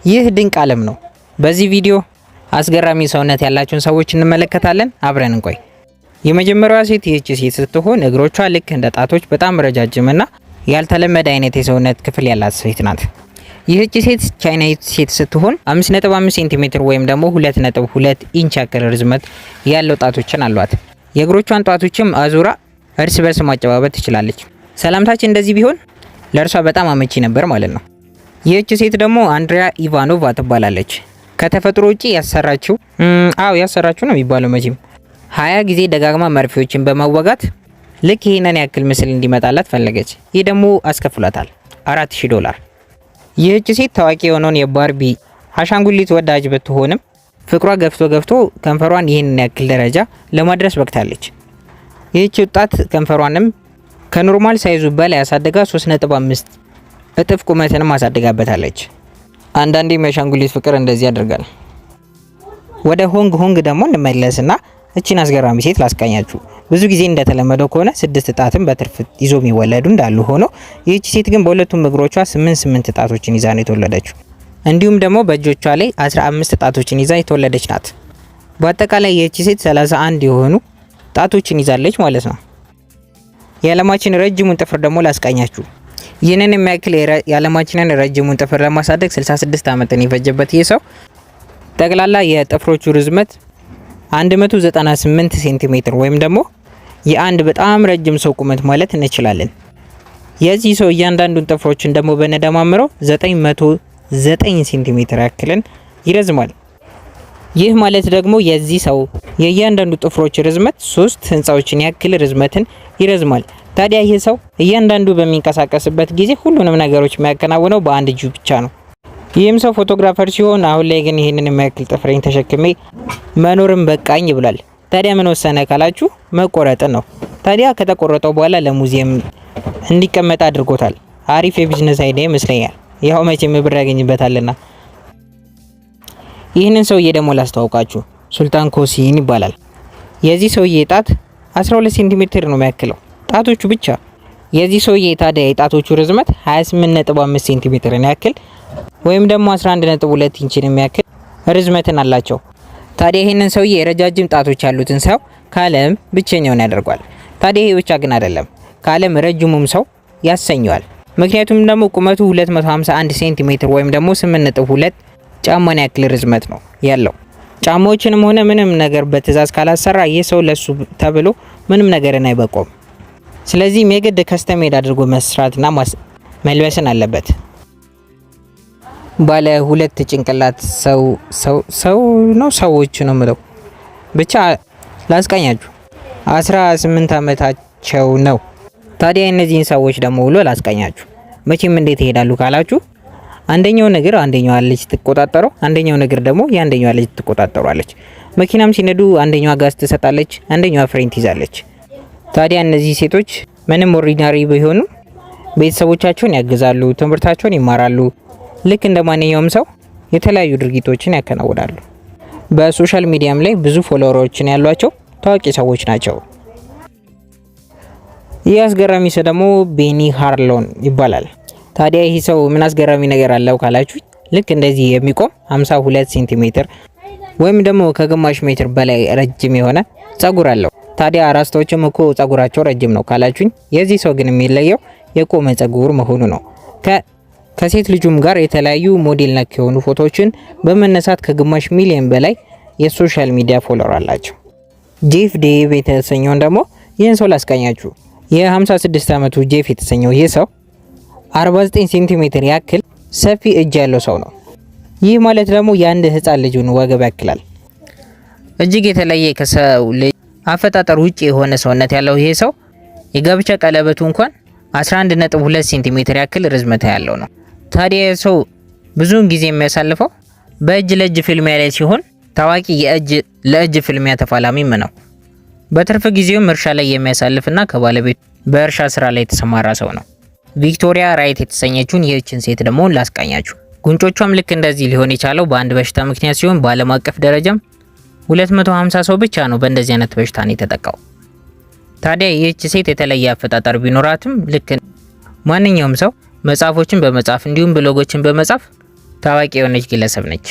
ይህ ድንቅ ዓለም ነው። በዚህ ቪዲዮ አስገራሚ ሰውነት ያላቸውን ሰዎች እንመለከታለን። አብረን እንቆይ። የመጀመሪያዋ ሴት ይህች ሴት ስትሆን እግሮቿ ልክ እንደ ጣቶች በጣም ረጃጅምና ያልተለመደ አይነት የሰውነት ክፍል ያላት ሴት ናት። ይህች ሴት ቻይናዊት ሴት ስትሆን 5.5 ሴንቲሜትር ወይም ደግሞ 2.2 ኢንች ያክል ርዝመት ያለው ጣቶችን አሏት። የእግሮቿን ጣቶችም አዙራ እርስ በርስ ማጨባበጥ ትችላለች። ሰላምታችን እንደዚህ ቢሆን ለእርሷ በጣም አመቺ ነበር ማለት ነው። ይህች ሴት ደግሞ አንድሪያ ኢቫኖቫ ትባላለች። ከተፈጥሮ ውጪ ያሰራችው ነው የሚባለው መቼም 20 ጊዜ ደጋግማ መርፌዎችን በመወጋት ልክ ይሄንን ያክል ምስል እንዲመጣላት ፈለገች። ይህ ደግሞ አስከፍሏታል $4000። ይህች ሴት ታዋቂ የሆነውን የባርቢ አሻንጉሊት ወዳጅ ብትሆንም ፍቅሯ ገፍቶ ከንፈሯን ይሄንን ያክል ደረጃ ለማድረስ በቅታለች። ይህች ወጣት ከንፈሯንም ከኖርማል ሳይዙ በላይ ያሳደጋ 3.5 እጥፍ ቁመትንም ማሳደጋበታለች። አንዳንዴ የአሻንጉሊት ፍቅር እንደዚህ ያደርጋል። ወደ ሆንግ ደግሞ እንመለስና እቺን አስገራሚ ሴት ላስቃኛችሁ። ብዙ ጊዜ እንደተለመደው ከሆነ 6 ጣትን በትርፍ ይዞ የሚወለዱ እንዳሉ ሆኖ ይህች ሴት ግን በሁለቱም እግሮቿ 8 ጣቶችን ይዛ ነው የተወለደችው። እንዲሁም ደግሞ በእጆቿ ላይ 15 ጣቶችን ይዛ የተወለደች ናት። በአጠቃላይ ይህች ሴት 31 የሆኑ ጣቶችን ይዛለች ማለት ነው። የዓለማችን ረጅሙን ጥፍር ደግሞ ላስቃኛችሁ። ይህንን የሚያክል የዓለማችንን ረጅሙን ጥፍር ለማሳደግ 66 ዓመትን የፈጀበት ይህ ሰው ጠቅላላ የጥፍሮቹ ርዝመት 198 ሴንቲሜትር ወይም ደግሞ የአንድ በጣም ረጅም ሰው ቁመት ማለት እንችላለን። የዚህ ሰው እያንዳንዱን ጥፍሮችን ደግሞ በነደማምረው 909 ሴንቲሜትር ያክልን ይረዝማል። ይህ ማለት ደግሞ የዚህ ሰው የእያንዳንዱ ጥፍሮች ርዝመት 3 ህንጻዎችን ያክል ርዝመትን ይረዝማል። ታዲያ ይህ ሰው እያንዳንዱ በሚንቀሳቀስበት ጊዜ ሁሉንም ነገሮች የሚያከናውነው በአንድ እጁ ብቻ ነው። ይህም ሰው ፎቶግራፈር ሲሆን አሁን ላይ ግን ይህንን የሚያክል ጥፍሬን ተሸክሜ መኖርም በቃኝ ብሏል። ታዲያ ምን ወሰነ ካላችሁ መቆረጥን ነው። ታዲያ ከተቆረጠው በኋላ ለሙዚየም እንዲቀመጥ አድርጎታል። አሪፍ የቢዝነስ አይዲያ ይመስለኛል። ያው መቼም ብር ያገኝበታልና። ይህንን ሰውዬ ደግሞ ላስተዋውቃችሁ። ሱልጣን ኮሲን ይባላል። የዚህ ሰውዬ ጣት 12 ሴንቲሜትር ነው የሚያክለው ጣቶቹ ብቻ። የዚህ ሰውዬ ታዲያ የጣቶቹ ርዝመት 28.5 ሴንቲሜትርን ያክል ወይም ደግሞ 11.2 ኢንችን የሚያክል ርዝመትን አላቸው። ታዲያ ይሄንን ሰውዬ ረጃጅም ጣቶች ያሉትን ሰው ከዓለም ብቸኛውን ያደርጓል። ታዲያ ይሄ ብቻ ግን አይደለም፣ ከዓለም ረጅሙም ሰው ያሰኘዋል። ምክንያቱም ደግሞ ቁመቱ 251 ሴንቲሜትር ወይም ደግሞ 8.2 ጫማን ያክል ርዝመት ነው ያለው። ጫማዎችንም ሆነ ምንም ነገር በትዕዛዝ ካላሰራ ይህ ሰው ለሱ ተብሎ ምንም ነገርን አይበቆም። ስለዚህም የግድ ከስተም ሜድ አድርጎ መስራትና መልበስን አለበት። ባለ 2 ጭንቅላት ሰዎች ነው ምለው ብቻ ላስቃኛችሁ። 18 ዓመታቸው ነው። ታዲያ እነዚህን ሰዎች ደግሞ ውሎ ላስቃኛችሁ። መቼም እንዴት ይሄዳሉ ካላችሁ አንደኛው ነገር አንደኛዋ ልጅ ትቆጣጣረው፣ አንደኛው ነገር ደግሞ የአንደኛዋ ልጅ ትቆጣጣረዋለች። መኪናም ሲነዱ አንደኛዋ ጋዝ ትሰጣለች፣ አንደኛዋ ፍሬን ትይዛለች። ታዲያ እነዚህ ሴቶች ምንም ኦርዲናሪ ቢሆኑ ቤተሰቦቻቸውን ያግዛሉ፣ ትምህርታቸውን ይማራሉ። ልክ እንደ ማንኛውም ሰው የተለያዩ ድርጊቶችን ያከናውናሉ። በሶሻል ሚዲያም ላይ ብዙ ፎሎወሮችን ያሏቸው ታዋቂ ሰዎች ናቸው። ይህ አስገራሚ ሰው ደግሞ ቤኒ ሃርሎን ይባላል። ታዲያ ይህ ሰው ምን አስገራሚ ነገር አለው ካላችሁ ልክ እንደዚህ የሚቆም 52 ሴንቲሜትር ወይም ደግሞ ከግማሽ ሜትር በላይ ረጅም የሆነ ጸጉር አለው። ታዲያ አራስቶችም እኮ ጸጉራቸው ረጅም ነው ካላችሁኝ የዚህ ሰው ግን የሚለየው የቆመ ጸጉር መሆኑ ነው። ከሴት ልጁም ጋር የተለያዩ ሞዴል ነክ የሆኑ ፎቶዎችን በመነሳት ከግማሽ ሚሊዮን በላይ የሶሻል ሚዲያ ፎሎወር አላቸው። ጄፍ ዴቭ የተሰኘውን ደግሞ ይህን ሰው ላስቃኛችሁ። የ56 ዓመቱ ጄፍ የተሰኘው ይህ ሰው 49 ሴንቲሜትር ያክል ሰፊ እጅ ያለው ሰው ነው። ይህ ማለት ደግሞ የአንድ ህፃን ልጅን ወገብ ያክላል። እጅግ የተለየ ከሰው ልጅ አፈጣጠር ውጪ የሆነ ሰውነት ያለው ይሄ ሰው የጋብቻ ቀለበቱ እንኳን 11.2 ሴንቲሜትር ያክል ርዝመት ያለው ነው። ታዲያ ሰው ብዙውን ጊዜ የሚያሳልፈው በእጅ ለእጅ ፊልሚያ ላይ ሲሆን ታዋቂ የእጅ ለእጅ ፊልሚያ ተፋላሚም ነው። በትርፍ ጊዜውም እርሻ ላይ የሚያሳልፍና ከባለቤቱ በእርሻ ስራ ላይ የተሰማራ ሰው ነው። ቪክቶሪያ ራይት የተሰኘችውን ይህችን ሴት ደግሞ ላስቃኛችሁ። ጉንጮቿም ልክ እንደዚህ ሊሆን የቻለው በአንድ በሽታ ምክንያት ሲሆን በዓለም አቀፍ ደረጃም 250 ሰው ብቻ ነው በእንደዚህ አይነት በሽታ ነው የተጠቃው። ታዲያ ይህች ሴት የተለየ አፈጣጠር ቢኖራትም ልክ ማንኛውም ሰው መጽሐፎችን በመጻፍ እንዲሁም ብሎጎችን በመጻፍ ታዋቂ የሆነች ግለሰብ ነች።